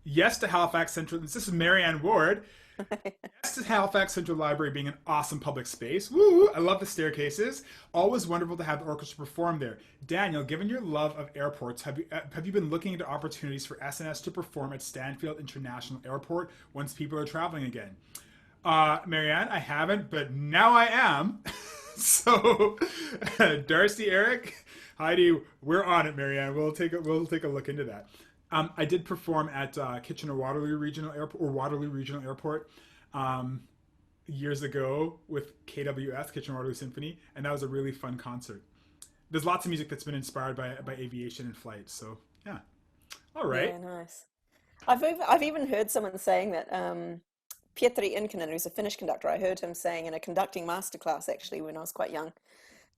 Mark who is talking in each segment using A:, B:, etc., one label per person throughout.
A: Yes to Halifax Central. This is Marianne Ward. Yes to Halifax Central Library being an awesome public space. Woo! I love the staircases. Always wonderful to have the orchestra perform there. Daniel, given your love of airports, have you been looking into opportunities for SNS to perform at Stanfield International Airport once people are traveling again? Marianne, I haven't, but now I am. So, Darcy, Eric, Heidi, we're on it, Marianne. We'll take a look into that. I did perform at Kitchener Waterloo Regional Airport or Waterloo Regional Airport um, years ago with KWS, Kitchener Waterloo Symphony, and that was a really fun concert. There's lots of music that's been inspired by aviation and flight. So yeah, all right.
B: Yeah, nice. I've even heard someone saying that Pietri Inkinen, who's a Finnish conductor, I heard him saying in a conducting masterclass actually when I was quite young,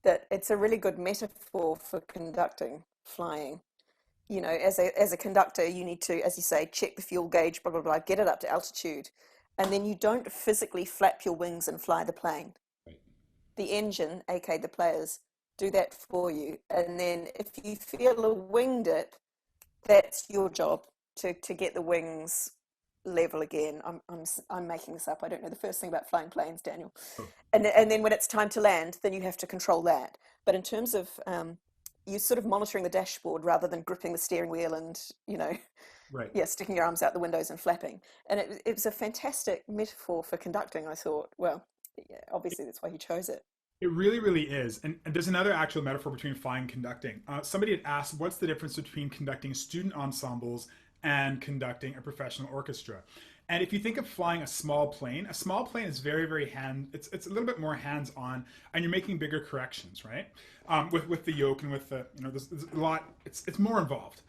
B: that it's a really good metaphor for conducting flying. As a conductor, you need to, as you say, check the fuel gauge, blah blah blah, get it up to altitude, and then you don't physically flap your wings and fly the plane.
A: Right.
B: The engine, aka the players, do that for you. And then if you feel a wing dip, that's your job to get the wings level again. I'm making this up. I don't know the first thing about flying planes, Daniel.
A: Oh,
B: And then when it's time to land, then you have to control that. But in terms of you sort of monitoring the dashboard rather than gripping the steering wheel and
A: right.
B: yeah, sticking your arms out the windows and flapping. And it was a fantastic metaphor for conducting. I thought, well, yeah, obviously that's why he chose it.
A: It really, really is. And there's another actual metaphor between flying and conducting. Somebody had asked, what's the difference between conducting student ensembles and conducting a professional orchestra? And if you think of flying a small plane is very, very it's a little bit more hands-on, and you're making bigger corrections, right? With the yoke and with there's a lot, it's more involved.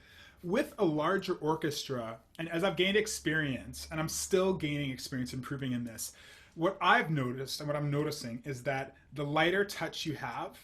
A: With a larger orchestra, and as I've gained experience, and I'm still gaining experience improving in this, what I've noticed and what I'm noticing is that the lighter touch you have,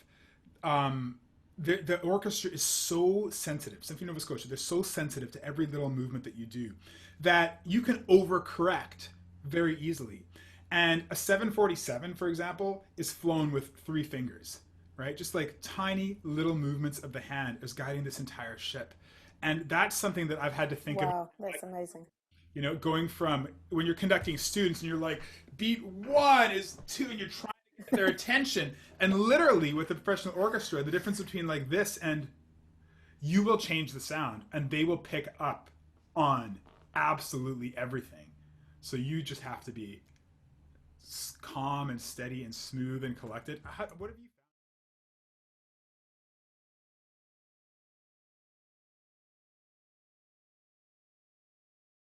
A: the orchestra is so sensitive. Symphony Nova Scotia, they're so sensitive to every little movement that you do that you can overcorrect very easily. And a 747, for example, is flown with three fingers, right? Just like tiny little movements of the hand is guiding this entire ship. And that's something that I've had to think of,
B: Wow, that's amazing.
A: going from when you're conducting students and you're like, beat one is two, and you're trying to get their attention. And literally with a professional orchestra, the difference between like this and you will change the sound and they will pick up on absolutely everything. So you just have to be calm and steady and smooth and collected. What have you